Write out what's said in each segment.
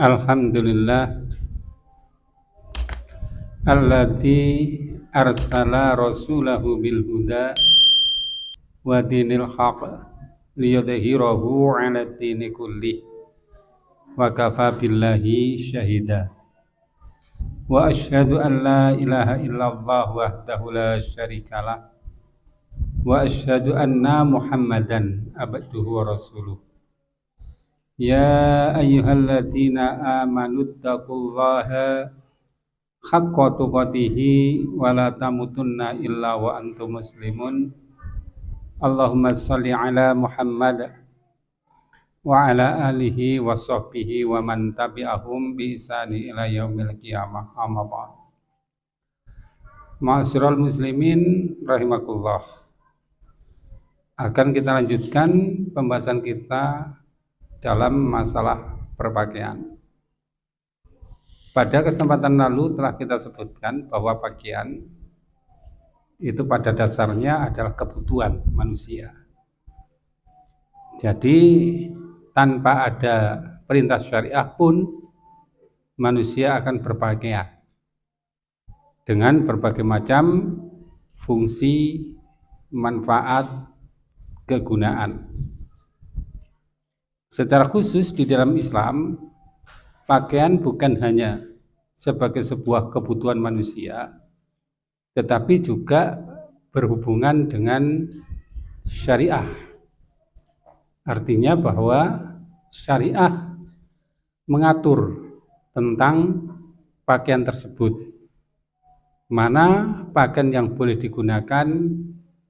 Alhamdulillah alladzi arsala rasulahu bil huda wa dinil haq liyudhhirahu 'ala dini kullih wa kafa billahi syahida wa asyhadu an la ilaha illallah wahdahu la syarikalah wa asyhadu anna muhammadan abduhu wa rasuluh. Ya ayyuhalladzina amanu taqullaha haqqa tuqatihi wa la tamutunna illa wa antum muslimun. Allahumma shalli ala Muhammad wa ala alihi wa sahbihi wa man tabi'ahum bi ihsani ila yaumil qiyamah. Amma ba'd. Ma'asyiral muslimin rahimakumullah. Akan kita lanjutkan pembahasan kita dalam masalah berpakaian. Pada kesempatan lalu telah kita sebutkan bahwa pakaian itu pada dasarnya adalah kebutuhan manusia. Jadi tanpa ada perintah syariah pun manusia akan berpakaian dengan berbagai macam fungsi, manfaat, kegunaan. Secara khusus di dalam Islam, pakaian bukan hanya sebagai sebuah kebutuhan manusia, tetapi juga berhubungan dengan syariah. Artinya bahwa syariah mengatur tentang pakaian tersebut. Mana pakaian yang boleh digunakan,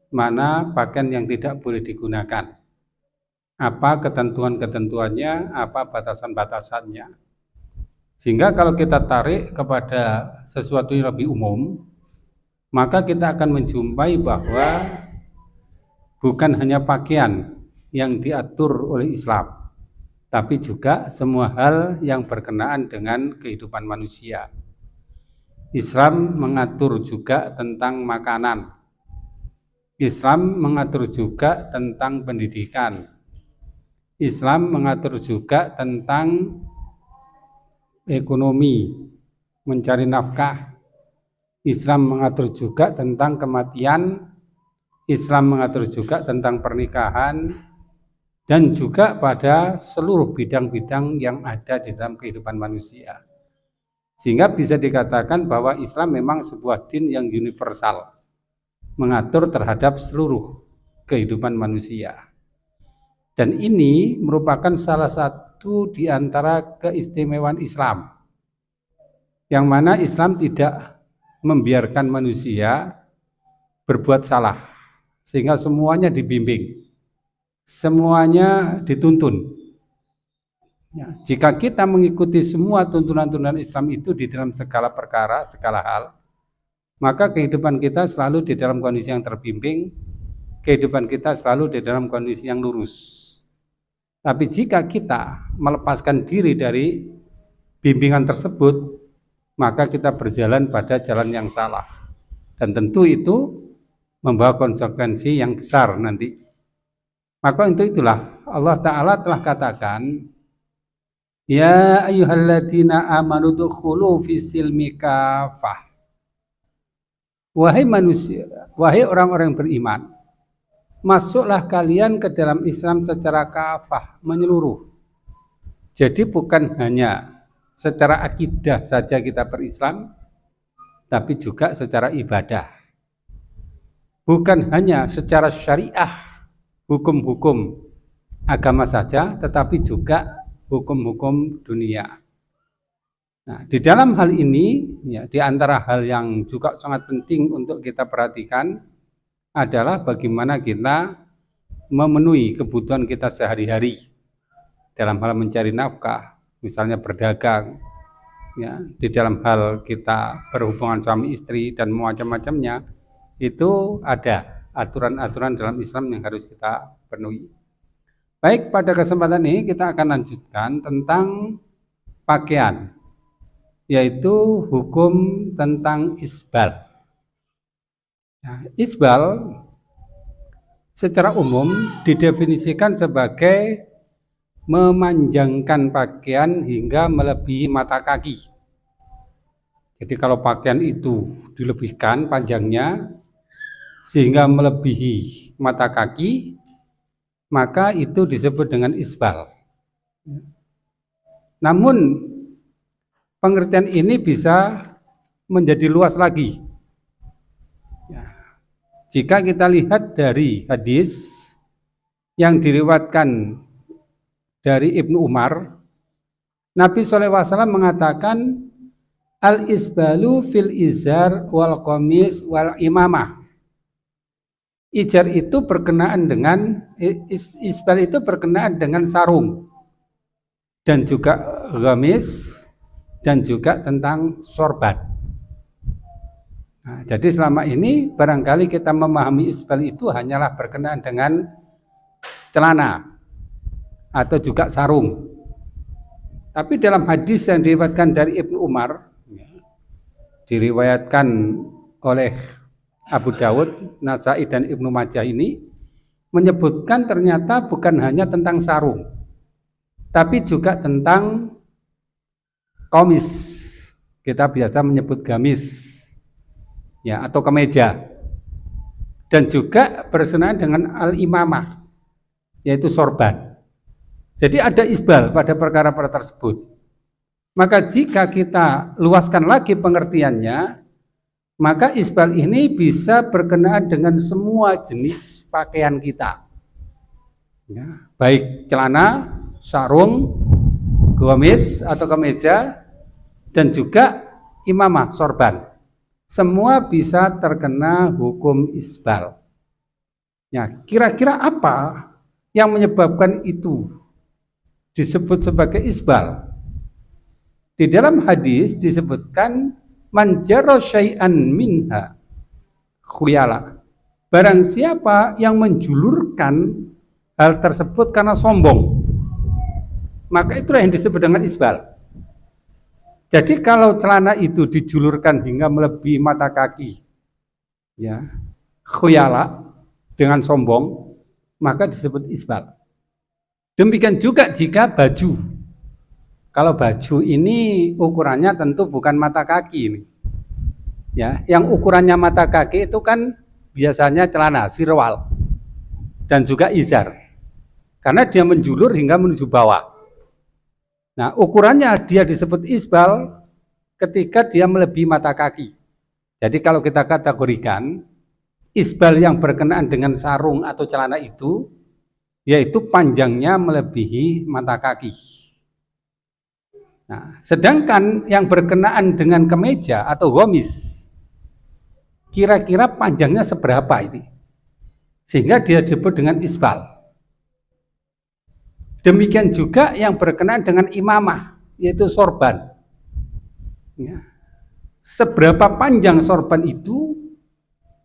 mana pakaian yang tidak boleh digunakan. Apa ketentuan-ketentuannya, apa batasan-batasannya. Sehingga kalau kita tarik kepada sesuatu yang lebih umum, maka kita akan menjumpai bahwa bukan hanya pakaian yang diatur oleh Islam, tapi juga semua hal yang berkenaan dengan kehidupan manusia. Islam mengatur juga tentang makanan. Islam mengatur juga tentang pendidikan. Islam mengatur juga tentang ekonomi, mencari nafkah. Islam mengatur juga tentang kematian. Islam mengatur juga tentang pernikahan dan juga pada seluruh bidang-bidang yang ada di dalam kehidupan manusia. Sehingga bisa dikatakan bahwa Islam memang sebuah din yang universal, mengatur terhadap seluruh kehidupan manusia. Dan ini merupakan salah satu di antara keistimewaan Islam, yang mana Islam tidak membiarkan manusia berbuat salah, sehingga semuanya dibimbing, semuanya dituntun. Ya, jika kita mengikuti semua tuntunan-tuntunan Islam itu di dalam segala perkara, segala hal, maka kehidupan kita selalu di dalam kondisi yang terbimbing, kehidupan kita selalu di dalam kondisi yang lurus. Tapi jika kita melepaskan diri dari bimbingan tersebut, maka kita berjalan pada jalan yang salah. Dan tentu itu membawa konsekuensi yang besar nanti. Maka untuk itulah Allah Ta'ala telah katakan, Ya ayyuhalladzina amanu dukhulu fis-silmi kafah. Wahai manusia, wahai orang-orang beriman, masuklah kalian ke dalam Islam secara kafah, menyeluruh. Jadi bukan hanya secara akidah saja kita berislam, tapi juga secara ibadah. Bukan hanya secara syariah, hukum-hukum agama saja, tetapi juga hukum-hukum dunia. Nah, di dalam hal ini, ya, di antara hal yang juga sangat penting untuk kita perhatikan adalah bagaimana kita memenuhi kebutuhan kita sehari-hari dalam hal mencari nafkah, misalnya berdagang, ya, di dalam hal kita berhubungan suami istri dan macam-macamnya, itu ada aturan-aturan dalam Islam yang harus kita penuhi. Baik, pada kesempatan ini kita akan lanjutkan tentang pakaian, yaitu hukum tentang isbal. Nah, isbal secara umum didefinisikan sebagai memanjangkan pakaian hingga melebihi mata kaki. Jadi kalau pakaian itu dilebihkan panjangnya sehingga melebihi mata kaki, maka itu disebut dengan isbal. Namun pengertian ini bisa menjadi luas lagi. Jika kita lihat dari hadis yang diriwayatkan dari Ibnu Umar, Nabi SAW mengatakan al-isbalu fil izar wal qamis wal imamah. Izar itu berkenaan dengan isbal itu berkenaan dengan sarung dan juga gamis dan juga tentang sorban. Nah, jadi selama ini barangkali kita memahami isbal itu hanyalah berkenaan dengan celana atau juga sarung. Tapi dalam hadis yang diriwayatkan dari Ibnu Umar, diriwayatkan oleh Abu Dawud, Nasai dan Ibnu Majah ini menyebutkan ternyata bukan hanya tentang sarung, tapi juga tentang qamis. Kita biasa menyebut gamis, ya, atau kemeja, dan juga berkenaan dengan al-imamah, yaitu sorban. Jadi ada isbal pada perkara-perkara tersebut. Maka jika kita luaskan lagi pengertiannya, maka isbal ini bisa berkenaan dengan semua jenis pakaian kita, ya, baik celana, sarung, gamis atau kemeja, dan juga imamah, sorban. Semua bisa terkena hukum isbal. Ya, kira-kira apa yang menyebabkan itu disebut sebagai isbal? Di dalam hadis disebutkan man jara syai'an minha khuyala. Barang siapa yang menjulurkan hal tersebut karena sombong, maka itulah yang disebut dengan isbal. Jadi kalau celana itu dijulurkan hingga melebihi mata kaki, ya, khuyala, dengan sombong, maka disebut isbal. Demikian juga jika baju. Kalau baju ini ukurannya tentu bukan mata kaki ini. Ya, yang ukurannya mata kaki itu kan biasanya celana, sirwal, dan juga izar. Karena dia menjulur hingga menuju bawah. Nah, ukurannya dia disebut isbal ketika dia melebihi mata kaki. Jadi kalau kita kategorikan isbal yang berkenaan dengan sarung atau celana itu, yaitu panjangnya melebihi mata kaki. Nah, sedangkan yang berkenaan dengan kemeja atau gamis, kira-kira panjangnya seberapa ini? Sehingga dia disebut dengan isbal. Demikian juga yang berkenaan dengan imamah, yaitu sorban. Ya. Seberapa panjang sorban itu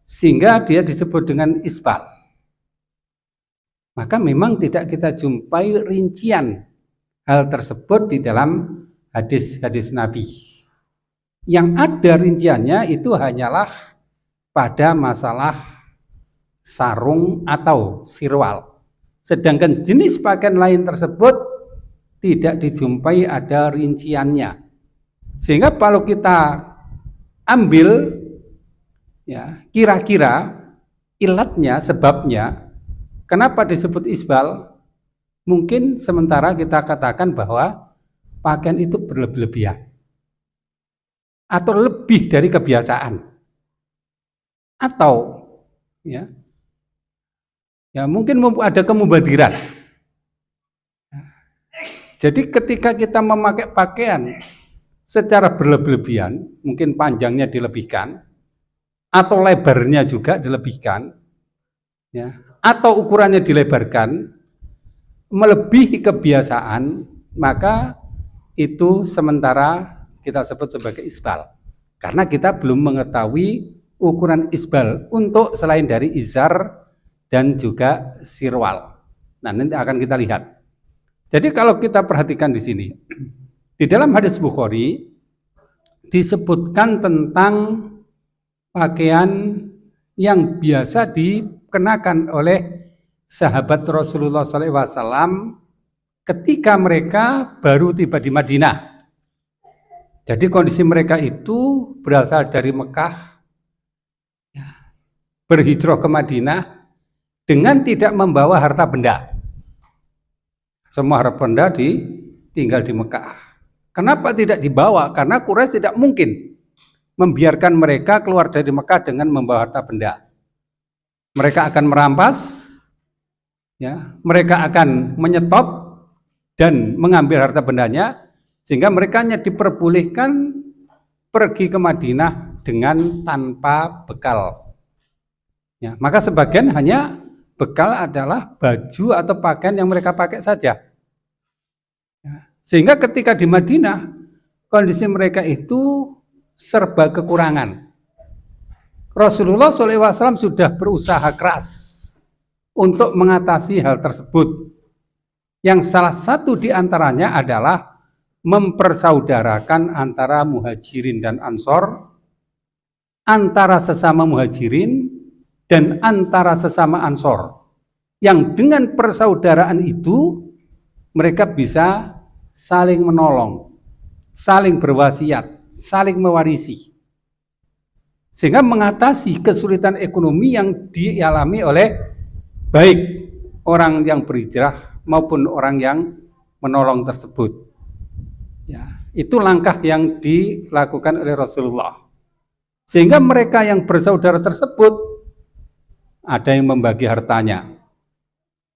sehingga dia disebut dengan isbal. Maka memang tidak kita jumpai rincian hal tersebut di dalam hadis-hadis Nabi. Yang ada rinciannya itu hanyalah pada masalah sarung atau sirwal. Sedangkan jenis pakaian lain tersebut tidak dijumpai ada rinciannya. Sehingga kalau kita ambil, ya, kira-kira ilatnya, sebabnya kenapa disebut isbal, mungkin sementara kita katakan bahwa pakaian itu berlebihan atau lebih dari kebiasaan, atau ya mungkin ada kemubadiran. Jadi ketika kita memakai pakaian secara berlebihan, mungkin panjangnya dilebihkan atau lebarnya juga dilebihkan, ya, atau ukurannya dilebarkan melebihi kebiasaan, maka itu sementara kita sebut sebagai isbal. Karena kita belum mengetahui ukuran isbal untuk selain dari izar dan juga sirwal. Nah, nanti akan kita lihat. Jadi kalau kita perhatikan di sini, di dalam hadis Bukhari disebutkan tentang pakaian yang biasa dikenakan oleh sahabat Rasulullah SAW ketika mereka baru tiba di Madinah. Jadi kondisi mereka itu berasal dari Mekah, berhijrah ke Madinah dengan tidak membawa harta benda. Semua harta benda tinggal di Mekah. Kenapa tidak dibawa? Karena Quraisy tidak mungkin membiarkan mereka keluar dari Mekah dengan membawa harta benda. Mereka akan merampas, ya, mereka akan menyetop dan mengambil harta bendanya, sehingga mereka hanya diperbolehkan pergi ke Madinah dengan tanpa bekal. Ya, maka sebagian hanya bekal adalah baju atau pakaian yang mereka pakai saja. Ya, sehingga ketika di Madinah, kondisi mereka itu serba kekurangan. Rasulullah SAW sudah berusaha keras untuk mengatasi hal tersebut. Yang salah satu di antaranya adalah mempersaudarakan antara muhajirin dan ansor, antara sesama muhajirin dan antara sesama ansor. Yang dengan persaudaraan itu mereka bisa saling menolong, saling berwasiat, saling mewarisi. Sehingga mengatasi kesulitan ekonomi yang dialami oleh baik orang yang berhijrah maupun orang yang menolong tersebut. Ya, itu langkah yang dilakukan oleh Rasulullah. Sehingga mereka yang bersaudara tersebut ada yang membagi hartanya,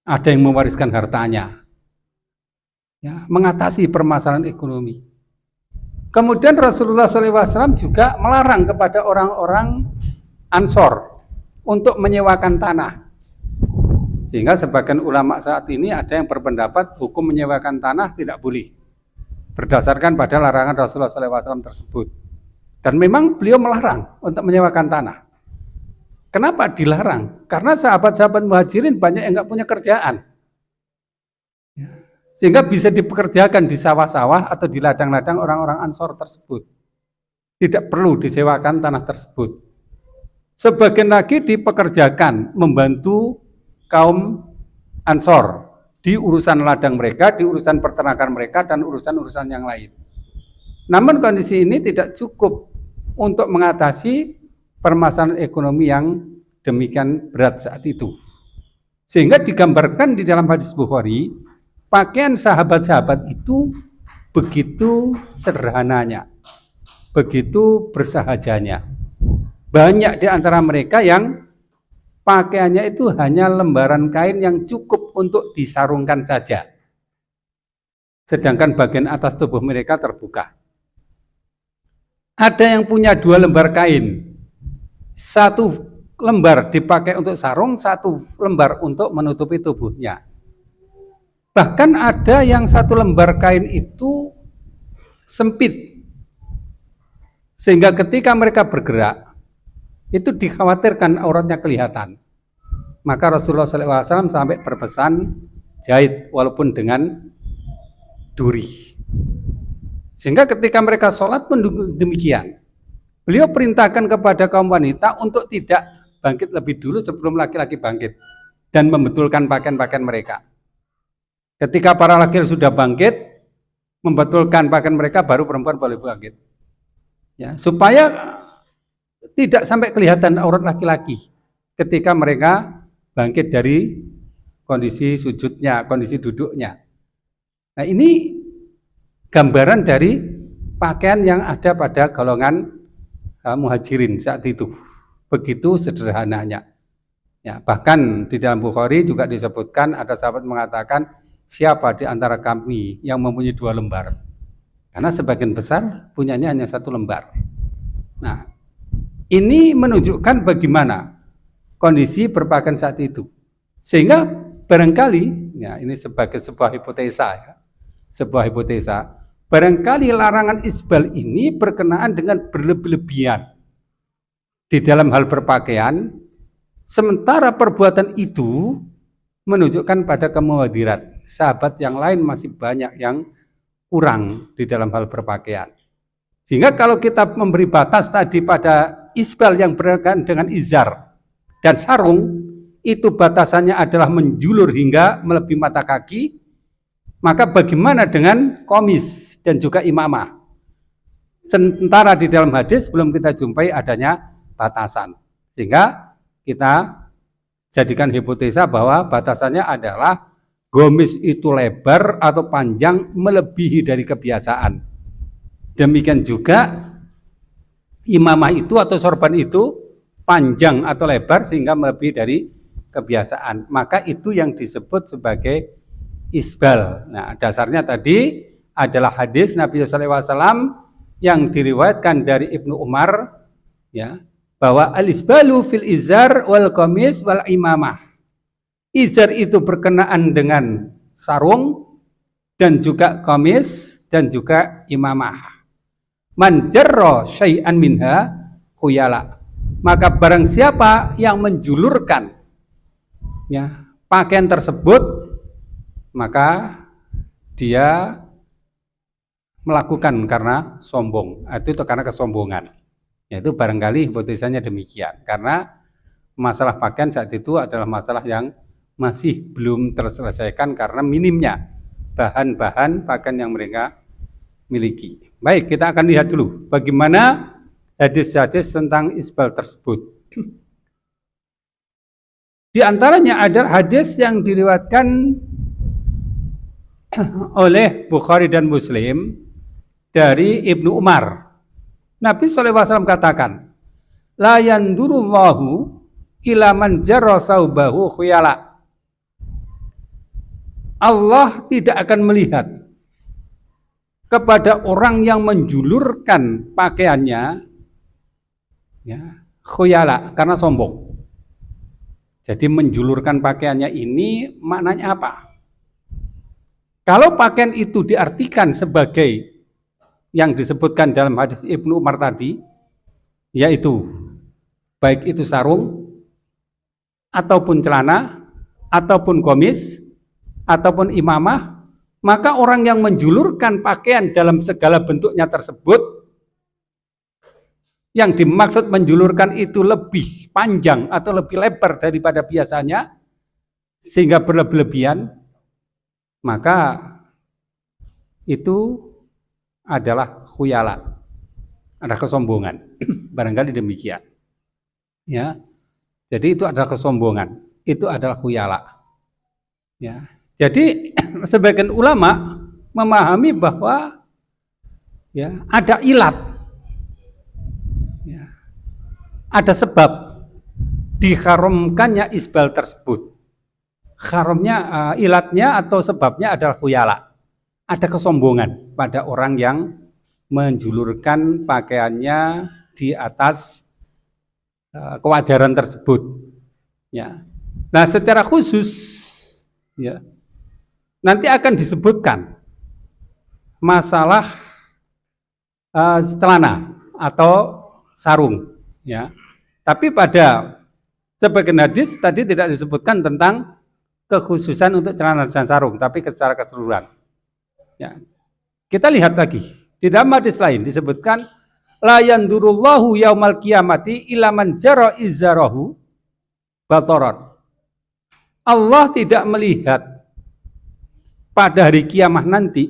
ada yang mewariskan hartanya, ya, mengatasi permasalahan ekonomi. Kemudian Rasulullah SAW juga melarang kepada orang-orang Ansor untuk menyewakan tanah. Sehingga sebagian ulama saat ini ada yang berpendapat hukum menyewakan tanah tidak boleh, berdasarkan pada larangan Rasulullah SAW tersebut. Dan memang beliau melarang untuk menyewakan tanah. Kenapa dilarang? Karena sahabat-sahabat muhajirin banyak yang nggak punya kerjaan, sehingga bisa dipekerjakan di sawah-sawah atau di ladang-ladang orang-orang Ansor tersebut. Tidak perlu disewakan tanah tersebut. Sebagian lagi dipekerjakan membantu kaum Ansor di urusan ladang mereka, di urusan peternakan mereka, dan urusan-urusan yang lain. Namun kondisi ini tidak cukup untuk mengatasi permasalahan ekonomi yang demikian berat saat itu. Sehingga digambarkan di dalam hadis Bukhari, pakaian sahabat-sahabat itu begitu sederhananya, begitu bersahajanya. Banyak di antara mereka yang pakaiannya itu hanya lembaran kain yang cukup untuk disarungkan saja. Sedangkan bagian atas tubuh mereka terbuka. Ada yang punya 2 lembar kain. 1 lembar dipakai untuk sarung, 1 lembar untuk menutupi tubuhnya. Bahkan ada yang 1 lembar kain itu sempit. Sehingga ketika mereka bergerak, itu dikhawatirkan auratnya kelihatan. Maka Rasulullah SAW sampai berpesan jahit walaupun dengan duri. Sehingga ketika mereka sholat pun demikian. Beliau perintahkan kepada kaum wanita untuk tidak bangkit lebih dulu sebelum laki-laki bangkit dan membetulkan pakaian-pakaian mereka. Ketika para laki-laki sudah bangkit, membetulkan pakaian mereka, baru perempuan boleh bangkit. Ya, supaya tidak sampai kelihatan aurat laki-laki ketika mereka bangkit dari kondisi sujudnya, kondisi duduknya. Nah, ini gambaran dari pakaian yang ada pada golongan muhajirin saat itu. Begitu sederhananya. Ya, bahkan di dalam Bukhari juga disebutkan ada sahabat mengatakan, siapa di antara kami yang mempunyai 2 lembar? Karena sebagian besar punyanya hanya 1 lembar. Nah, ini menunjukkan bagaimana kondisi berpakaian saat itu. Sehingga barangkali, ya ini sebagai sebuah hipotesa, ya, sebuah hipotesa, barangkali larangan isbal ini berkenaan dengan berlebih-lebihan di dalam hal berpakaian, sementara perbuatan itu menunjukkan pada kemuhadirat. Sahabat yang lain masih banyak yang kurang di dalam hal berpakaian. Sehingga kalau kita memberi batas tadi pada isbal yang berkaitan dengan izar dan sarung, itu batasannya adalah menjulur hingga melebihi mata kaki, Maka bagaimana dengan komis dan juga imamah? Sementara di dalam hadis belum kita jumpai adanya batasan. Sehingga kita jadikan hipotesa bahwa batasannya adalah gomis itu lebar atau panjang melebihi dari kebiasaan. Demikian juga imamah itu atau sorban itu panjang atau lebar sehingga melebihi dari kebiasaan. Maka itu yang disebut sebagai isbal. Nah, dasarnya tadi adalah hadis Nabi SAW yang diriwayatkan dari Ibnu Umar, ya, bahwa al-isbalu fil izar wal qamis wal imamah. Izar itu berkenaan dengan sarung dan juga qamis dan juga imamah. Man jarra syai'an minha khuyala. Maka barang siapa yang menjulurkan, ya, pakaian tersebut, maka dia melakukan karena sombong, itu karena kesombongan. Yaitu barangkali hipotesanya demikian, karena masalah pakaian saat itu adalah masalah yang masih belum terselesaikan karena minimnya bahan-bahan pakaian yang mereka miliki. Baik, kita akan lihat dulu bagaimana hadis-hadis tentang isbal tersebut. Di antaranya ada hadis yang diriwayatkan oleh Bukhari dan Muslim dari Ibnu Umar. Nabi SAW katakan, la yandurullahu ila man jarra thawbahu khuyala. Allah tidak akan melihat kepada orang yang menjulurkan pakaiannya, ya, khuyala, karena sombong. Jadi menjulurkan pakaiannya ini maknanya apa? Kalau pakaian itu diartikan sebagai yang disebutkan dalam hadis Ibnu Umar tadi, yaitu baik itu sarung, ataupun celana, ataupun komis, ataupun imamah, maka orang yang menjulurkan pakaian dalam segala bentuknya tersebut, yang dimaksud menjulurkan itu lebih panjang atau lebih lebar daripada biasanya, sehingga berlebihan, maka itu adalah khuyala, ada kesombongan. Barangkali demikian, ya. Jadi itu adalah kesombongan, itu adalah khuyala, ya. Jadi sebagian ulama memahami bahwa, ya, ada ilat, ya, ada sebab diharamkannya isbal tersebut. Haramnya, ilatnya atau sebabnya adalah khuyala. Ada kesombongan pada orang yang menjulurkan pakaiannya di atas kewajaran tersebut, ya. Nah, secara khusus, ya, nanti akan disebutkan masalah celana atau sarung, ya. Tapi pada sebagian hadis tadi tidak disebutkan tentang kekhususan untuk celana dan sarung, tapi secara keseluruhan. Ya. Kita lihat lagi di dalam hadis lain disebutkan la yandurullahu yaumal qiyamati ila man jara izarahu bataran. Allah tidak melihat pada hari kiamat nanti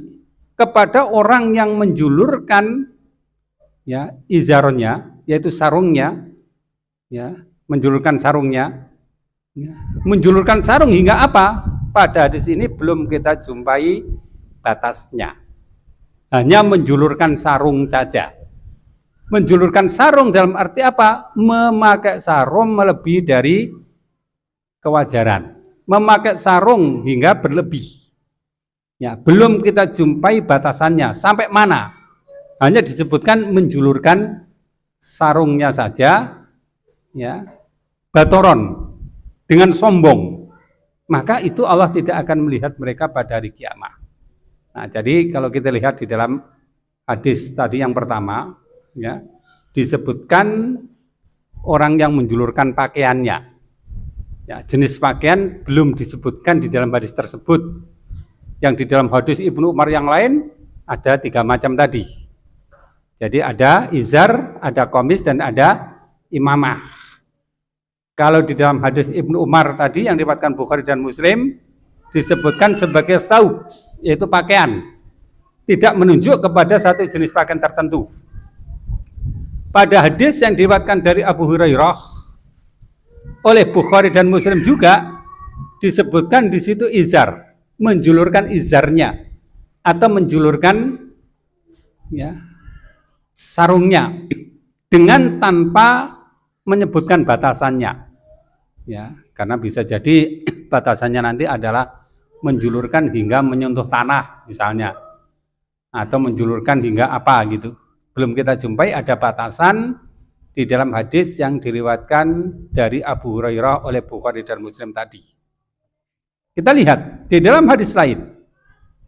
kepada orang yang menjulurkan, ya, izarnya, yaitu sarungnya, ya, menjulurkan sarungnya, ya. Menjulurkan sarung hingga apa? Pada hadis ini belum kita jumpai batasnya, hanya menjulurkan sarung saja. Menjulurkan sarung dalam arti apa? Memakai sarung melebihi dari kewajaran, memakai sarung hingga berlebih, ya. Belum kita jumpai batasannya sampai mana, hanya disebutkan menjulurkan sarungnya saja, ya, batoron, dengan sombong, maka itu Allah tidak akan melihat mereka pada hari kiamat. Nah, jadi kalau kita lihat di dalam hadis tadi yang pertama, ya, disebutkan orang yang menjulurkan pakaiannya, ya, jenis pakaian belum disebutkan di dalam hadis tersebut. Yang di dalam hadis Ibnu Umar yang lain ada 3 macam tadi. Jadi ada izar, ada komis, dan ada imamah. Kalau di dalam hadis Ibnu Umar tadi yang diriwayatkan Bukhari dan Muslim, disebutkan sebagai saub, yaitu pakaian, tidak menunjuk kepada satu jenis pakaian tertentu. Pada hadis yang diriwayatkan dari Abu Hurairah oleh Bukhari dan Muslim juga disebutkan di situ izar, menjulurkan izarnya atau menjulurkan ya sarungnya dengan tanpa menyebutkan batasannya. Ya, karena bisa jadi batasannya nanti adalah menjulurkan hingga menyentuh tanah misalnya, atau menjulurkan hingga apa gitu. Belum kita jumpai ada batasan di dalam hadis yang diriwayatkan dari Abu Hurairah oleh Bukhari dan Muslim tadi. Kita lihat di dalam hadis lain,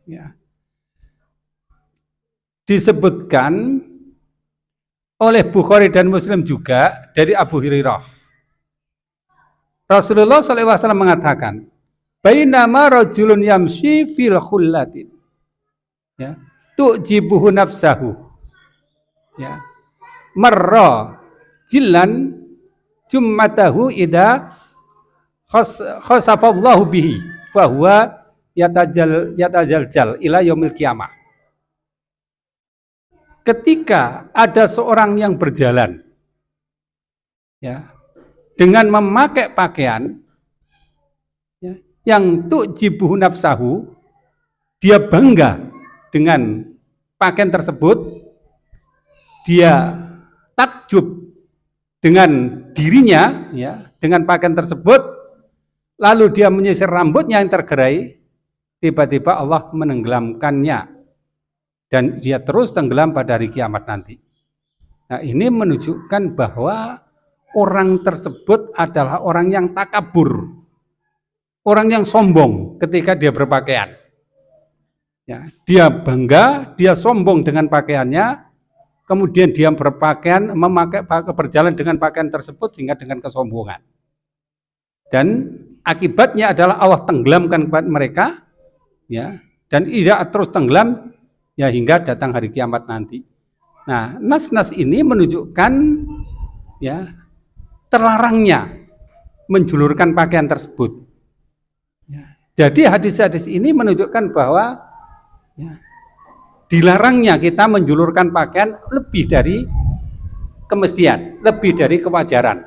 ya, disebutkan oleh Bukhari dan Muslim juga dari Abu Hurairah. Rasulullah SAW mengatakan, bainama rajulun yamshi fil khullatin, ya, tu'jibuhu nafsahu, ya, marra jillan jummatahu idha khasafallahu bihi fahuwa yatajaljal ila yaumil qiyamah. Ketika ada seorang yang berjalan, ya, dengan memakai pakaian, ya, yang tu'jibuhu nafsahu, dia bangga dengan pakaian tersebut, dia takjub dengan dirinya, ya, dengan pakaian tersebut, lalu dia menyisir rambutnya yang tergerai, tiba-tiba Allah menenggelamkannya dan dia terus tenggelam pada hari kiamat nanti. Nah, ini menunjukkan bahwa orang tersebut adalah orang yang takabur, orang yang sombong ketika dia berpakaian. Ya, dia bangga, dia sombong dengan pakaiannya, kemudian dia berjalan dengan pakaian tersebut sehingga dengan kesombongan. Dan akibatnya adalah Allah tenggelamkan mereka, ya, dan tidak terus tenggelam ya hingga datang hari kiamat nanti. Nah, nas-nas ini menunjukkan ya terlarangnya menjulurkan pakaian tersebut. Ya, jadi hadis-hadis ini menunjukkan bahwa ya, dilarangnya kita menjulurkan pakaian lebih dari kemestian, lebih dari kewajaran.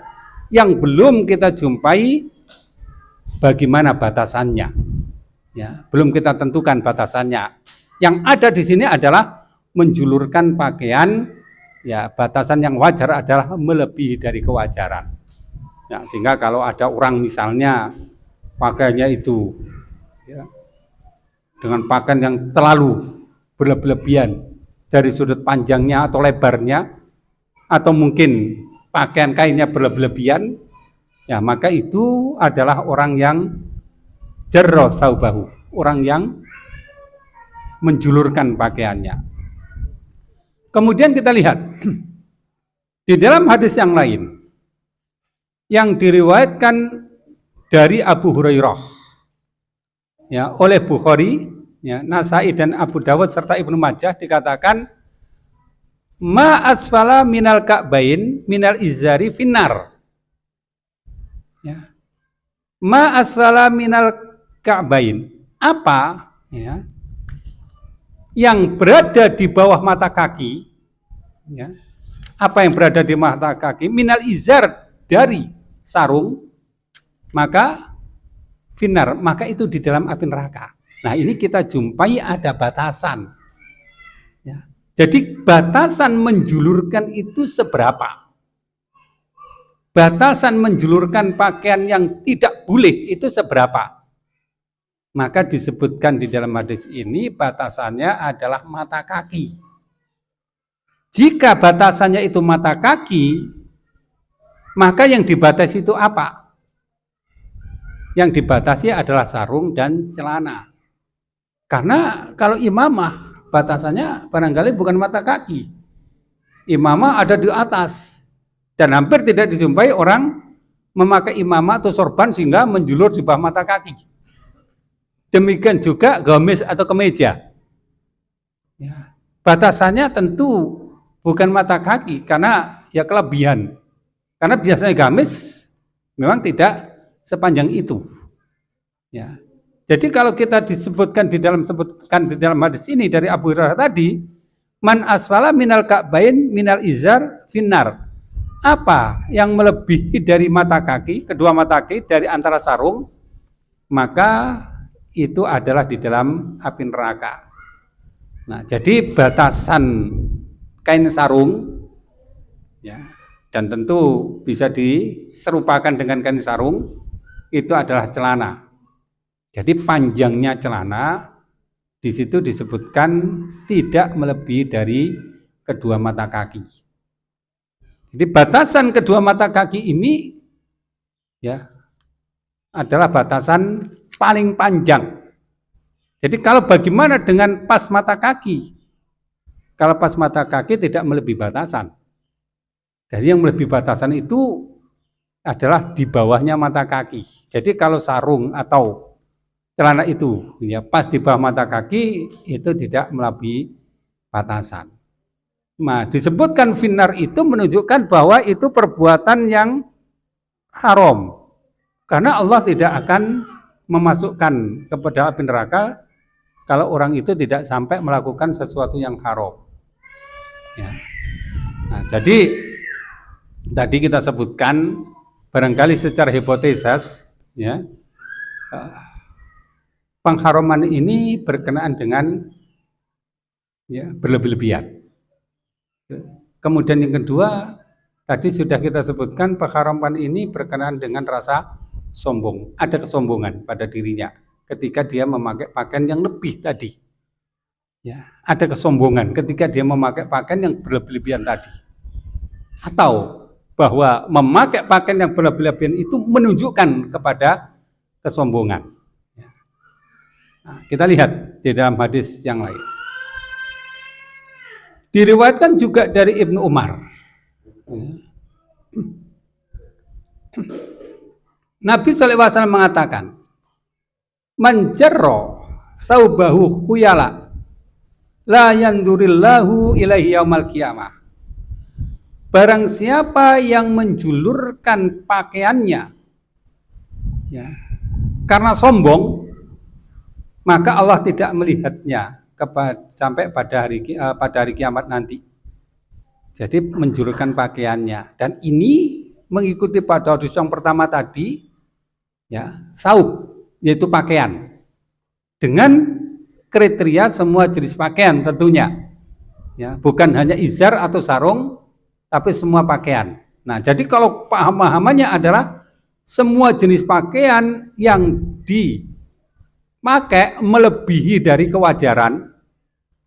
Yang belum kita jumpai bagaimana batasannya. Ya, belum kita tentukan batasannya. Yang ada di sini adalah menjulurkan pakaian, ya, batasan yang wajar adalah melebihi dari kewajaran. Ya, sehingga kalau ada orang misalnya pakaiannya itu ya, dengan pakaian yang terlalu berlebihan dari sudut panjangnya atau lebarnya, atau mungkin pakaian kainnya berlebihan, ya maka itu adalah orang yang jarra thawbahu, orang yang menjulurkan pakaiannya. Kemudian kita lihat di dalam hadis yang lain yang diriwayatkan dari Abu Hurairah, ya, oleh Bukhari, ya, Nasai dan Abu Dawud serta Ibnu Majah dikatakan ma asfala minal ka'bain minal izari finnar. Ya. Ma asfala minal ka'bain, apa ya yang berada di bawah mata kaki, ya, apa yang berada di mata kaki minal izar dari sarung, maka finnar, maka itu di dalam api neraka. Nah, ini kita jumpai ada batasan. Ya. Jadi batasan menjulurkan itu seberapa? Batasan menjulurkan pakaian yang tidak boleh itu seberapa? Maka disebutkan di dalam hadis ini batasannya adalah mata kaki. Jika batasannya itu mata kaki, maka yang dibatasi itu apa? Yang dibatasi adalah sarung dan celana. Karena kalau imamah batasannya barangkali bukan mata kaki. Imamah ada di atas. Dan hampir tidak dijumpai orang memakai imamah atau sorban sehingga menjulur di bawah mata kaki. Demikian juga gamis atau kemeja. Ya, batasannya tentu bukan mata kaki karena ya kelebihan. Karena biasanya gamis memang tidak sepanjang itu. Ya. Jadi kalau kita disebutkan di dalam hadis ini dari Abu Hurairah tadi, man asfala minal ka'bain minal izar finnar. Apa yang melebihi dari mata kaki, kedua mata kaki dari antara sarung, maka itu adalah di dalam api neraka. Nah, jadi batasan kain sarung, ya, dan tentu bisa diserupakan dengan kain sarung, itu adalah celana. Jadi panjangnya celana di situ disebutkan tidak melebihi dari kedua mata kaki. Jadi batasan kedua mata kaki ini ya adalah batasan paling panjang. Jadi kalau bagaimana dengan pas mata kaki? Kalau pas mata kaki tidak melebihi batasan. Jadi yang melebihi batasan itu adalah di bawahnya mata kaki. Jadi kalau sarung atau celana itu ya pas di bawah mata kaki itu tidak melebihi batasan. Nah, disebutkan finnar itu menunjukkan bahwa itu perbuatan yang haram. Karena Allah tidak akan memasukkan kepada api neraka kalau orang itu tidak sampai melakukan sesuatu yang haram. Ya. Nah, jadi tadi kita sebutkan barangkali secara hipotesis ya pengharaman ini berkenaan dengan ya, berlebih-lebihan. Kemudian yang kedua, tadi sudah kita sebutkan pengharaman ini berkenaan dengan rasa sombong. Ada kesombongan pada dirinya ketika dia memakai pakaian yang lebih tadi. Ya, ada kesombongan ketika dia memakai pakaian yang berlebih-lebihan tadi. Atau bahwa memakai pakaian yang berlebih-lebihan itu menunjukkan kepada kesombongan. Nah, kita lihat di dalam hadis yang lain. Diriwayatkan juga dari Ibnu Umar. Nabi SAW mengatakan, man jarra saubahu khuyala la yandurillahu ilaihi yaumal qiyamah. Barang siapa yang menjulurkan pakaiannya ya, karena sombong, maka Allah tidak melihatnya sampai pada hari kiamat nanti. Jadi menjulurkan pakaiannya, dan ini mengikuti pada hadis yang pertama tadi, ya, saub, yaitu pakaian, dengan kriteria semua jenis pakaian tentunya, ya, bukan hanya izar atau sarung, tapi semua pakaian. Nah, jadi kalau pemahamannya adalah semua jenis pakaian yang dipakai melebihi dari kewajaran,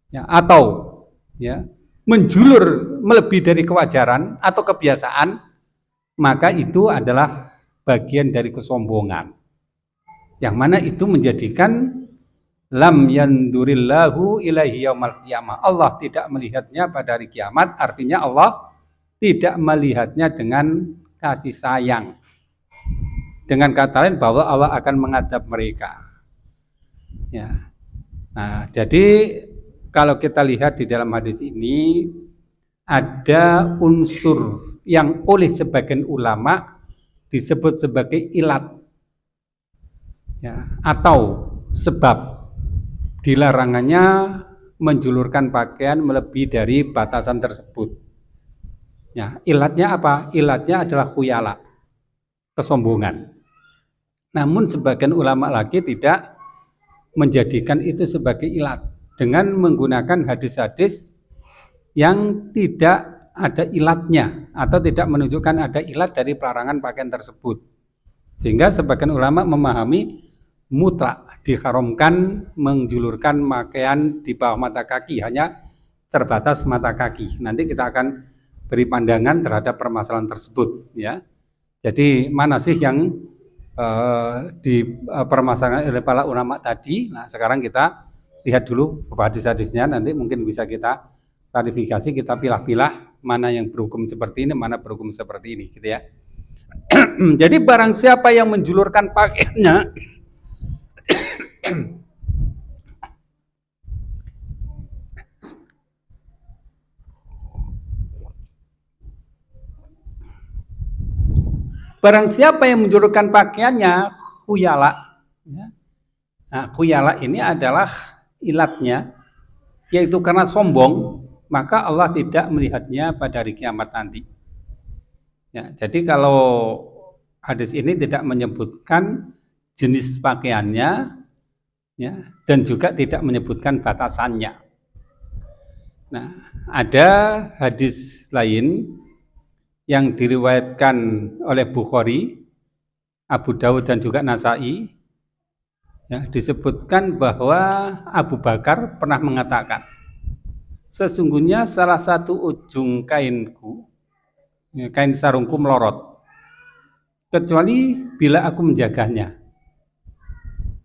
ya, atau ya menjulur melebihi dari kewajaran atau kebiasaan, maka itu adalah bagian dari kesombongan. Yang mana itu menjadikan lam yandurillahu ilaihi yaumal qiyamah. Allah tidak melihatnya pada hari kiamat, artinya Allah tidak melihatnya dengan kasih sayang. Dengan kata lain bahwa Allah akan mengadab mereka. Ya. Nah, jadi kalau kita lihat di dalam hadis ini ada unsur yang oleh sebagian ulama disebut sebagai ilat, ya, atau sebab dilarangannya menjulurkan pakaian melebihi dari batasan tersebut. Ya, ilatnya apa? Ilatnya adalah khuyala, kesombongan. Namun sebagian ulama lagi tidak menjadikan itu sebagai ilat dengan menggunakan hadis-hadis yang tidak ada ilatnya atau tidak menunjukkan ada ilat dari pelarangan pakaian tersebut. Sehingga sebagian ulama memahami mutlak diharamkan menjulurkan pakaian di bawah mata kaki, hanya terbatas mata kaki. Nanti kita akan beri pandangan terhadap permasalahan tersebut, ya. Jadi mana sih yang dipermasalahkan oleh para ulama tadi? Nah, sekarang kita lihat dulu hadis-hadisnya, nanti mungkin bisa kita klarifikasi, kita pilah-pilah mana yang berhukum seperti ini, mana berhukum seperti ini, gitu ya. Jadi barang siapa yang menjulurkan pakaiannya barang siapa yang menjulurkan pakaiannya khuyala, ya, Nah, khuyala ini adalah ilatnya, yaitu karena sombong, maka Allah tidak melihatnya pada hari kiamat nanti. Ya, jadi kalau hadis ini tidak menyebutkan jenis pakaiannya, ya, dan juga tidak menyebutkan batasannya. Nah, ada hadis lain yang diriwayatkan oleh Bukhari, Abu Dawud dan juga Nasai, ya, disebutkan bahwa Abu Bakar pernah mengatakan, sesungguhnya salah satu ujung kainku, ya, kain sarungku melorot, kecuali bila aku menjaganya.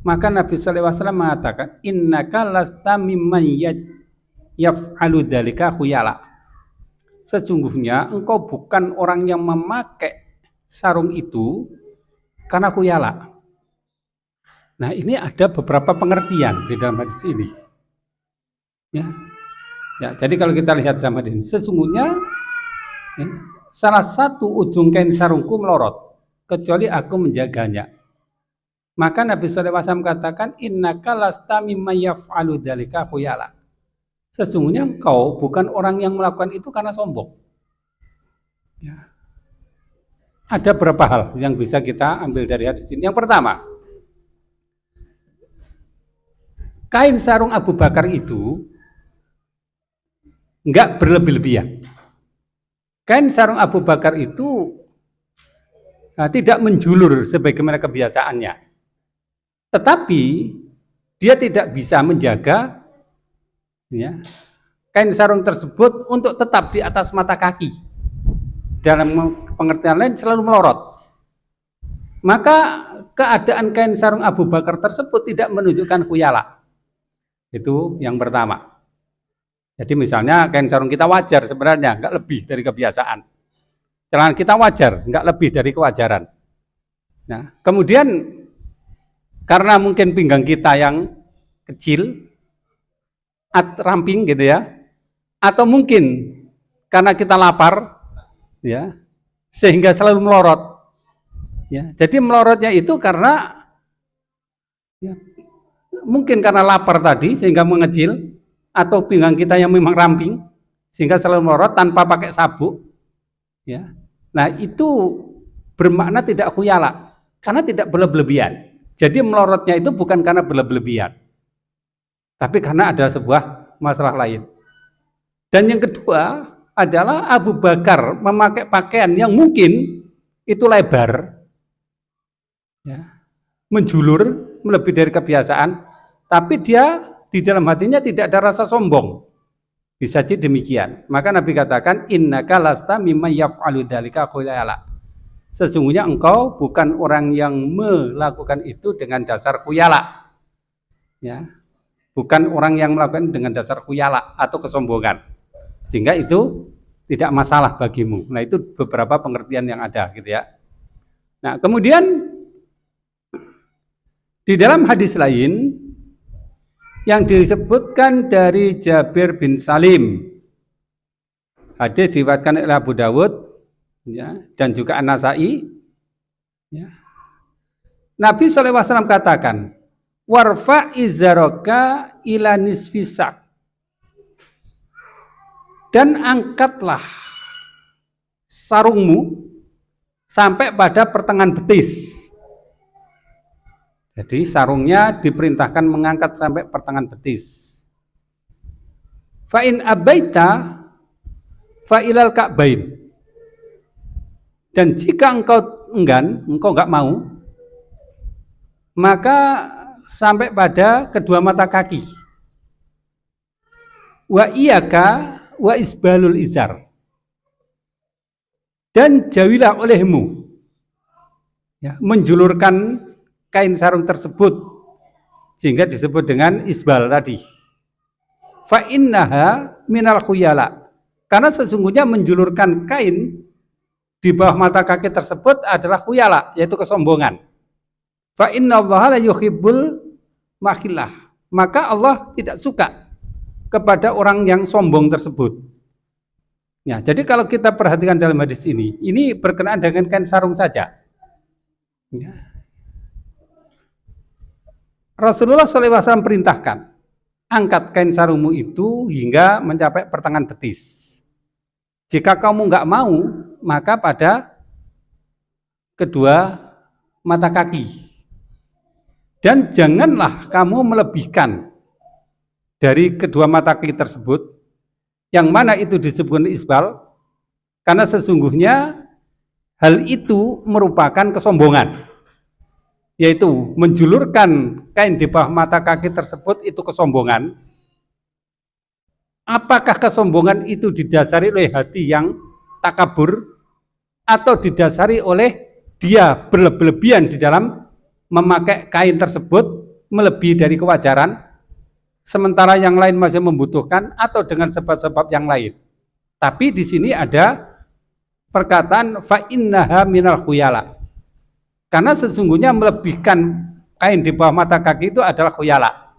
Maka Nabi SAW mengatakan, innaka lasta mimman yaf'alu dzalika khuyala. Sesungguhnya engkau bukan orang yang memakai sarung itu karena khuyala. Nah, ini ada beberapa pengertian di dalam hadis ini. Ya. Ya, jadi kalau kita lihat dalam hadis ini, sesungguhnya ya, salah satu ujung kain sarungku melorot, kecuali aku menjaganya. Maka Nabi SAW katakan, innaka lasta mimma yaf'alu dzalika khuyala. Sesungguhnya engkau bukan orang yang melakukan itu karena sombong. Ya. Ada beberapa hal yang bisa kita ambil dari hadis ini. Yang pertama, kain sarung Abu Bakar itu enggak berlebih-lebihan. Kain sarung Abu Bakar itu tidak menjulur sebagaimana kebiasaannya. Tetapi dia tidak bisa menjaga, ya, kain sarung tersebut untuk tetap di atas mata kaki. Dalam pengertian lain selalu melorot. Maka keadaan kain sarung Abu Bakar tersebut tidak menunjukkan khuyala. Itu yang pertama. Jadi misalnya kain sarung kita wajar sebenarnya, nggak lebih dari kebiasaan. Celana kita wajar, nggak lebih dari kewajaran. Nah, kemudian karena mungkin pinggang kita yang kecil, ramping gitu ya, atau mungkin karena kita lapar, ya, sehingga selalu melorot. Ya, jadi melorotnya itu karena ya, mungkin karena lapar tadi sehingga mengecil, atau pinggang kita yang memang ramping sehingga selalu melorot tanpa pakai sabuk. Ya, nah itu bermakna tidak khuyala karena tidak berlebihan. Jadi melorotnya itu bukan karena berlebihan, tapi karena ada sebuah masalah lain. Dan yang kedua adalah Abu Bakar memakai pakaian yang mungkin itu lebar, ya, menjulur melebihi dari kebiasaan, tapi dia di dalam hatinya tidak ada rasa sombong. Bisa jadi demikian. Maka Nabi katakan, innaka lasta mimma yaf'alu dzalika khuyala. Sesungguhnya engkau bukan orang yang melakukan itu dengan dasar khuyala. Ya. Bukan orang yang melakukan dengan dasar khuyala atau kesombongan. Sehingga itu tidak masalah bagimu. Nah, itu beberapa pengertian yang ada gitu ya. Nah, kemudian di dalam hadis lain yang disebutkan dari Jabir bin Salim, hadis diriwayatkan oleh Abu Dawud, ya, dan juga An-Nasai, ya. Nabi SAW katakan, warfa izaraka ila nisfisak, dan angkatlah sarungmu sampai pada pertengahan betis. Jadi sarungnya diperintahkan mengangkat sampai pertengahan betis. Fa in abaita fa ilal ka'bain. Dan jika engkau enggan, engkau enggak mau, maka sampai pada kedua mata kaki. Wa iyaka wa isbalul izar. Dan jauhilah olehmu, ya, menjulurkan kain sarung tersebut, sehingga disebut dengan isbal tadi. Fa innaha minal khuyala, karena sesungguhnya menjulurkan kain di bawah mata kaki tersebut adalah khuyala, yaitu kesombongan. Fa innallaha la yuhibbul makhillah, maka Allah tidak suka kepada orang yang sombong tersebut. Ya, jadi kalau kita perhatikan dalam hadis ini berkenaan dengan kain sarung saja. Ya. Rasulullah SAW perintahkan, angkat kain sarungmu itu hingga mencapai pertengahan betis. Jika kamu nggak mau, maka pada kedua mata kaki. Dan janganlah kamu melebihkan dari kedua mata kaki tersebut, yang mana itu disebut isbal, karena sesungguhnya hal itu merupakan kesombongan, yaitu menjulurkan kain di bawah mata kaki tersebut itu kesombongan. Apakah kesombongan itu didasari oleh hati yang takabur atau didasari oleh dia berlebihan di dalam memakai kain tersebut melebihi dari kewajaran, sementara yang lain masih membutuhkan, atau dengan sebab-sebab yang lain. Tapi di sini ada perkataan fa innaha minal khuyala. Karena sesungguhnya melebihkan kain di bawah mata kaki itu adalah khuyala.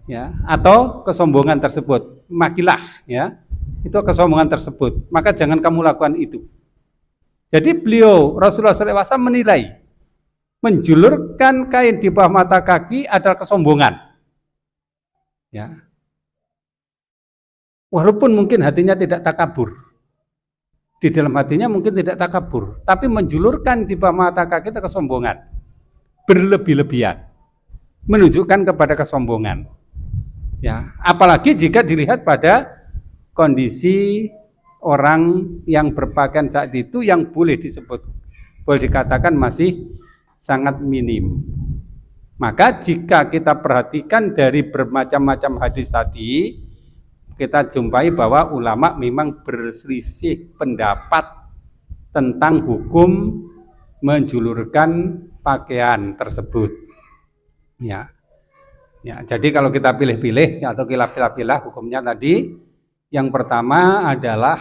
Ya, atau kesombongan tersebut. Makilah, ya. Itu kesombongan tersebut. Maka jangan kamu lakukan itu. Jadi beliau Rasulullah SAW menilai menjulurkan kain di bawah mata kaki adalah kesombongan. Ya. Walaupun mungkin hatinya tidak takabur. Di dalam hatinya mungkin tidak takabur, tapi menjulurkan di bawah mata kaki itu kesombongan. Berlebih-lebihan. Menunjukkan kepada kesombongan. Ya, apalagi jika dilihat pada kondisi orang yang berpakaian saat itu yang boleh dikatakan masih sangat minim. Maka jika kita perhatikan dari bermacam-macam hadis tadi, kita jumpai bahwa ulama memang berselisih pendapat tentang hukum menjulurkan pakaian tersebut. Ya. Ya, jadi kalau kita pilih-pilih atau kita pilih-pilih hukumnya tadi, yang pertama adalah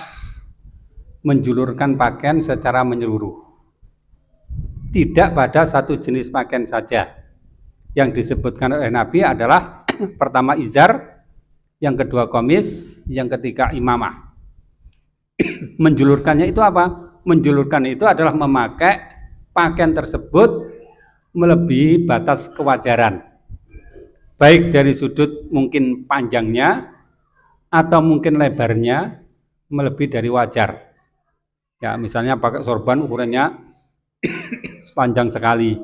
menjulurkan pakaian secara menyeluruh. Tidak pada satu jenis pakaian saja. Yang disebutkan oleh Nabi adalah pertama izar, yang kedua komis, yang ketiga imamah. Menjulurkannya itu apa? Menjulurkan itu adalah memakai pakaian tersebut melebihi batas kewajaran. Baik dari sudut mungkin panjangnya atau mungkin lebarnya melebihi dari wajar. Ya, misalnya pakai sorban ukurannya panjang sekali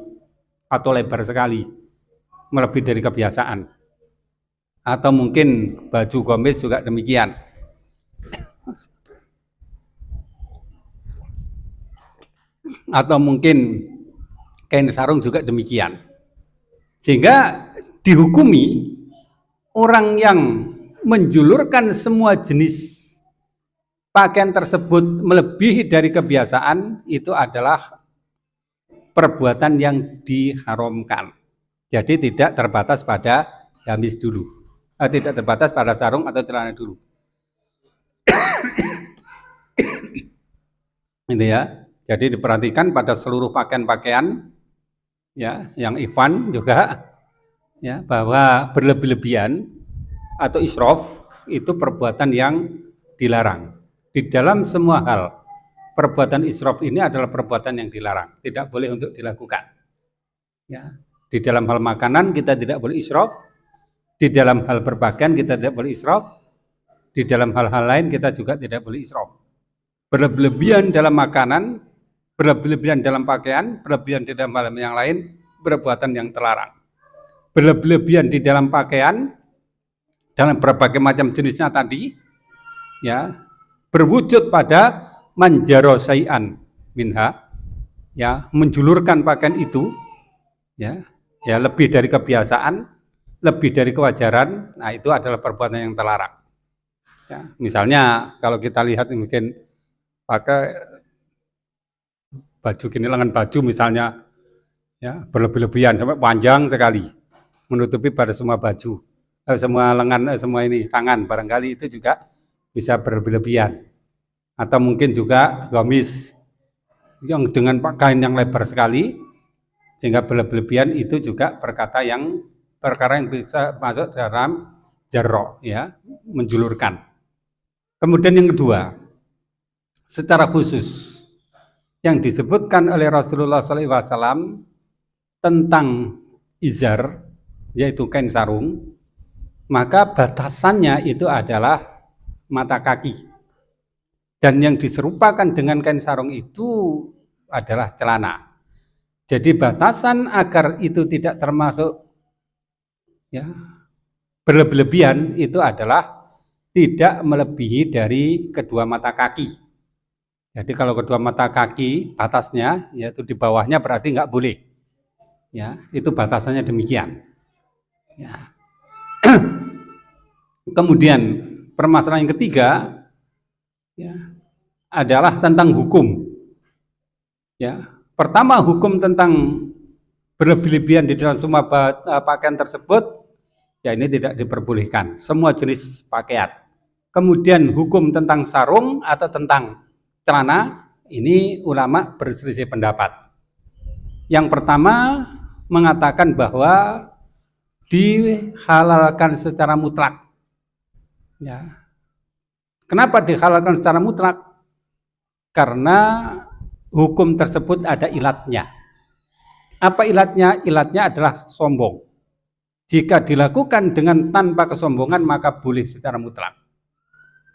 atau lebar sekali, melebihi dari kebiasaan. Atau mungkin baju gamis juga demikian. Atau mungkin kain sarung juga demikian. Sehingga dihukumi orang yang menjulurkan semua jenis pakaian tersebut melebihi dari kebiasaan itu adalah perbuatan yang diharamkan. Jadi tidak terbatas pada gamis dulu, tidak terbatas pada sarung atau celana dulu. Ini ya. Jadi diperhatikan pada seluruh pakaian-pakaian, ya, yang ifan juga. Ya, bahwa berlebih-lebihan atau israf itu perbuatan yang dilarang. Di dalam semua hal, perbuatan israf ini adalah perbuatan yang dilarang, tidak boleh untuk dilakukan. Ya, di dalam hal makanan kita tidak boleh israf, di dalam hal berpakaian kita tidak boleh israf, di dalam hal-hal lain kita juga tidak boleh israf. Berlebihan dalam makanan, berlebihan dalam pakaian, berlebihan di dalam hal yang lain, perbuatan yang terlarang. Berlebihan di dalam pakaian dalam berbagai macam jenisnya tadi, ya, berwujud pada manjaro syai'an minha, ya, menjulurkan pakaian itu, ya, lebih dari kebiasaan, lebih dari kewajaran. Nah, itu adalah perbuatan yang terlarang. Ya, misalnya kalau kita lihat mungkin pakai baju gini, lengan baju misalnya, ya, berlebih-lebihan sampai panjang sekali, menutupi pada semua baju, semua lengan, semua ini tangan, barangkali itu juga bisa berlebihan. Atau mungkin juga gamis yang dengan kain yang lebar sekali sehingga berlebihan, itu juga perkara yang bisa masuk dalam jarro, ya, menjulurkan. Kemudian yang kedua, secara khusus yang disebutkan oleh Rasulullah SAW tentang izar, yaitu kain sarung, maka batasannya itu adalah mata kaki. Dan yang diserupakan dengan kain sarung itu adalah celana. Jadi batasan agar itu tidak termasuk ya berlebihan itu adalah tidak melebihi dari kedua mata kaki. Jadi kalau kedua mata kaki batasnya yaitu di bawahnya berarti nggak boleh. Ya, itu batasannya demikian. Ya. Kemudian permasalahan yang ketiga ya, adalah tentang hukum. Ya, pertama hukum tentang berlebihan di dalam semua pakaian tersebut, ya ini tidak diperbolehkan. Semua jenis pakaian. Kemudian hukum tentang sarung atau tentang celana, ini ulama berselisih pendapat. Yang pertama mengatakan bahwa dihalalkan secara mutlak. Ya. Kenapa dihalalkan secara mutlak? Karena hukum tersebut ada ilatnya. Apa ilatnya? Ilatnya adalah sombong. Jika dilakukan dengan tanpa kesombongan maka boleh secara mutlak.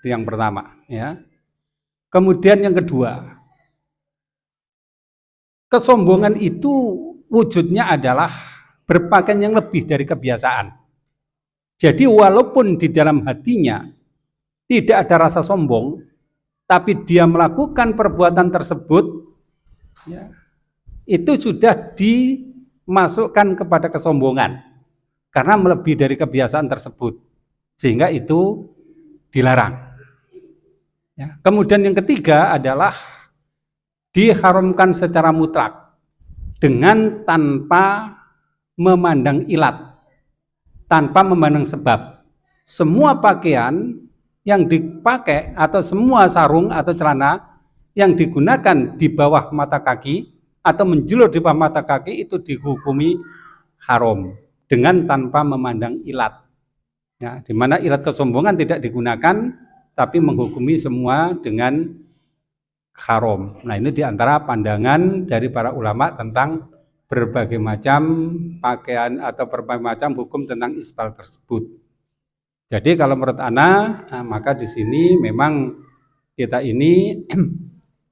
Itu yang pertama. Ya. Kemudian yang kedua, kesombongan itu wujudnya adalah berpakaian yang lebih dari kebiasaan. Jadi walaupun di dalam hatinya tidak ada rasa sombong, tapi dia melakukan perbuatan tersebut, ya, itu sudah dimasukkan kepada kesombongan karena melebihi dari kebiasaan tersebut, sehingga itu dilarang. Ya. Kemudian yang ketiga adalah diharamkan secara mutlak dengan tanpa memandang ilat, tanpa memandang sebab. Semua pakaian yang dipakai atau semua sarung atau celana yang digunakan di bawah mata kaki atau menjulur di bawah mata kaki itu dihukumi haram dengan tanpa memandang ilat. Ya, di mana ilat kesombongan tidak digunakan, tapi menghukumi semua dengan haram. Nah ini diantara pandangan dari para ulama tentang berbagai macam pakaian atau berbagai macam hukum tentang isbal tersebut. Jadi kalau menurut ana, maka di sini memang kita ini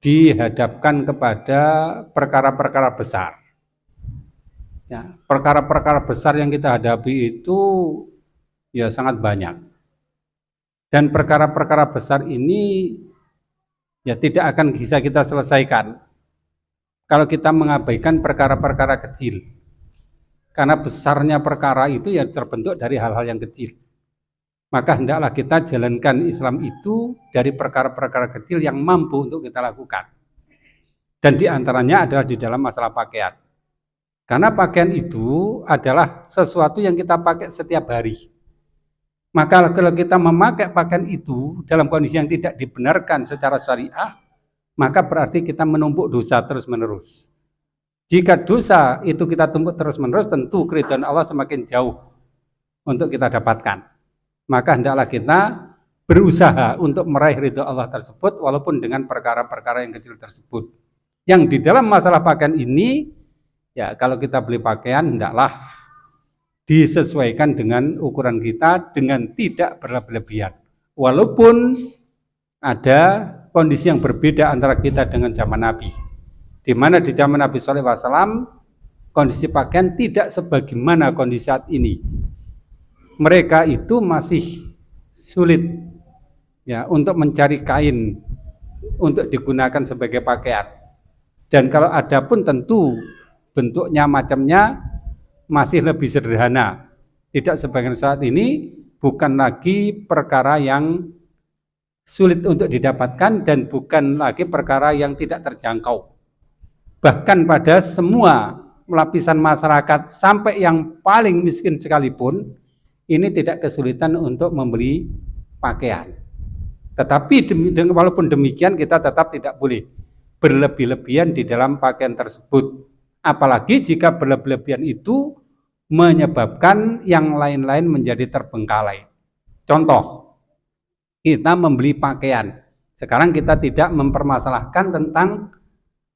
dihadapkan kepada perkara-perkara besar. Ya, perkara-perkara besar yang kita hadapi itu ya sangat banyak. Dan perkara-perkara besar ini ya tidak akan bisa kita selesaikan kalau kita mengabaikan perkara-perkara kecil. Karena besarnya perkara itu ya terbentuk dari hal-hal yang kecil. Maka hendaklah kita jalankan Islam itu dari perkara-perkara kecil yang mampu untuk kita lakukan. Dan diantaranya adalah di dalam masalah pakaian. Karena pakaian itu adalah sesuatu yang kita pakai setiap hari. Maka kalau kita memakai pakaian itu dalam kondisi yang tidak dibenarkan secara syariah, maka berarti kita menumpuk dosa terus-menerus. Jika dosa itu kita tumpuk terus-menerus, tentu keridhaan Allah semakin jauh untuk kita dapatkan. Maka hendaklah kita berusaha untuk meraih ridho Allah tersebut, walaupun dengan perkara-perkara yang kecil tersebut. Yang di dalam masalah pakaian ini, ya kalau kita beli pakaian, hendaklah disesuaikan dengan ukuran kita dengan tidak berlebihan. Walaupun ada kondisi yang berbeda antara kita dengan zaman Nabi. Di mana di zaman Nabi SAW kondisi pakaian tidak sebagaimana kondisi saat ini. Mereka itu masih sulit ya untuk mencari kain untuk digunakan sebagai pakaian. Dan kalau ada pun tentu bentuknya macamnya masih lebih sederhana. Tidak sebagian saat ini bukan lagi perkara yang sulit untuk didapatkan dan bukan lagi perkara yang tidak terjangkau. Bahkan pada semua lapisan masyarakat sampai yang paling miskin sekalipun ini tidak kesulitan untuk membeli pakaian. Tetapi walaupun demikian kita tetap tidak boleh berlebih-lebihan di dalam pakaian tersebut. Apalagi jika berlebihan itu menyebabkan yang lain-lain menjadi terbengkalai. Contoh, kita membeli pakaian. Sekarang kita tidak mempermasalahkan tentang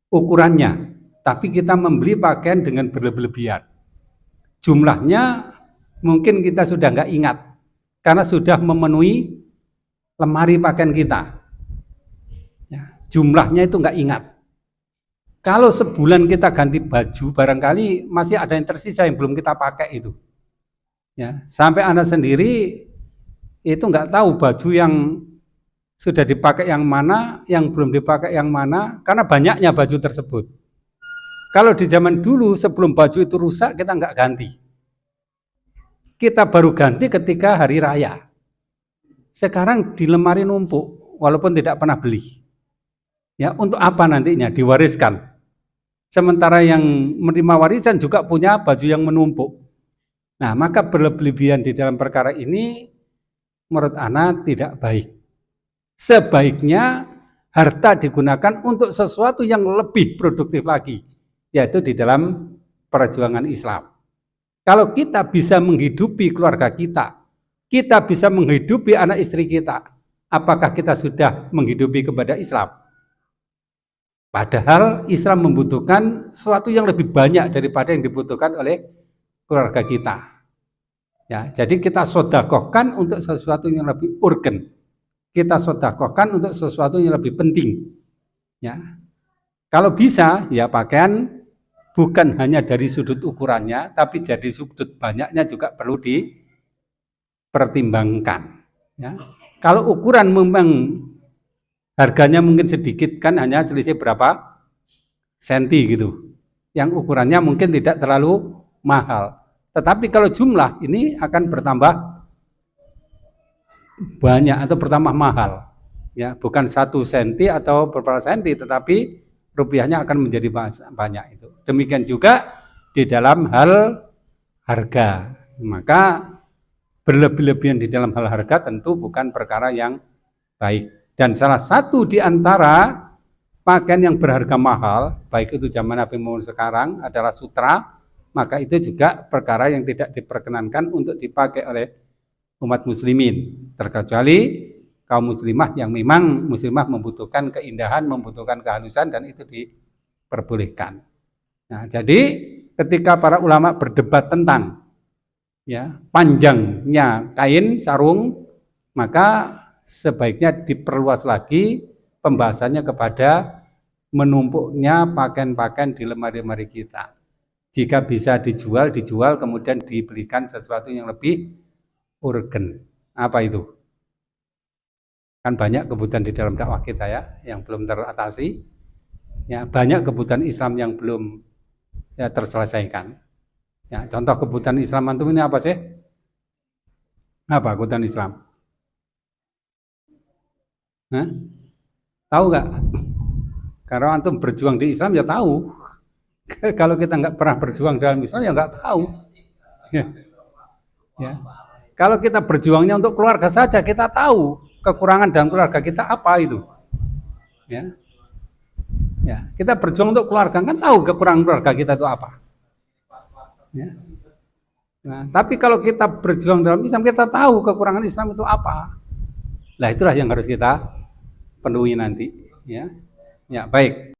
ukurannya, tapi kita membeli pakaian dengan berlebihan. Jumlahnya mungkin kita sudah nggak ingat karena sudah memenuhi lemari pakaian kita. Ya, jumlahnya itu nggak ingat. Kalau sebulan kita ganti baju, barangkali masih ada yang tersisa yang belum kita pakai itu. Ya, sampai Anda sendiri itu nggak tahu baju yang sudah dipakai yang mana, yang belum dipakai yang mana, karena banyaknya baju tersebut. Kalau di zaman dulu sebelum baju itu rusak kita nggak ganti. Kita baru ganti ketika hari raya. Sekarang di lemari numpuk, walaupun tidak pernah beli. Ya, untuk apa nantinya? Diwariskan. Sementara yang menerima warisan juga punya baju yang menumpuk. Nah, maka berlebihan di dalam perkara ini menurut ana tidak baik. Sebaiknya harta digunakan untuk sesuatu yang lebih produktif lagi, yaitu di dalam perjuangan Islam. Kalau kita bisa menghidupi keluarga kita bisa menghidupi anak istri kita, apakah kita sudah menghidupi kepada Islam? Padahal Islam membutuhkan sesuatu yang lebih banyak daripada yang dibutuhkan oleh keluarga kita. Ya, jadi kita sedekahkan untuk sesuatu yang lebih urgen. Kita sedekahkan untuk sesuatu yang lebih penting. Ya, kalau bisa, ya pakaian bukan hanya dari sudut ukurannya, tapi dari sudut banyaknya juga perlu dipertimbangkan. Ya, kalau ukuran memang harganya mungkin sedikit, kan hanya selisih berapa senti gitu, yang ukurannya mungkin tidak terlalu mahal. Tetapi kalau jumlah ini akan bertambah banyak atau bertambah mahal, ya bukan 1 senti atau beberapa senti, tetapi rupiahnya akan menjadi banyak itu. Demikian juga di dalam hal harga, maka berlebih-lebihan di dalam hal harga tentu bukan perkara yang baik. Dan salah satu di antara pakaian yang berharga mahal, baik itu zaman Nabi maupun sekarang, adalah sutra. Maka itu juga perkara yang tidak diperkenankan untuk dipakai oleh umat muslimin, terkecuali kaum muslimah yang memang muslimah membutuhkan keindahan, membutuhkan kehalusan, dan itu diperbolehkan. Nah, jadi ketika para ulama berdebat tentang ya panjangnya kain sarung, maka sebaiknya diperluas lagi pembahasannya kepada menumpuknya pakaian-pakaian di lemari-lemari kita. Jika bisa dijual, kemudian dibelikan sesuatu yang lebih urgen. Apa itu? Kan banyak kebutuhan di dalam dakwah kita ya, yang belum teratasi. Ya, banyak kebutuhan Islam yang belum ya, terselesaikan. Ya, contoh kebutuhan Islam antum ini apa sih? Apa kebutuhan Islam? Hah? Tahu nggak? Karena antum berjuang di Islam ya tahu. Kalau kita nggak pernah berjuang dalam Islam ya nggak tahu. Ya. Ya. Kalau kita berjuangnya untuk keluarga saja, kita tahu kekurangan dalam keluarga kita apa itu. Ya. Ya. Kita berjuang untuk keluarga kan tahu kekurangan keluarga kita itu apa. Ya. Nah, tapi kalau kita berjuang dalam Islam, kita tahu kekurangan Islam itu apa. Nah, itulah yang harus kita penuhi nanti. Ya, ya baik.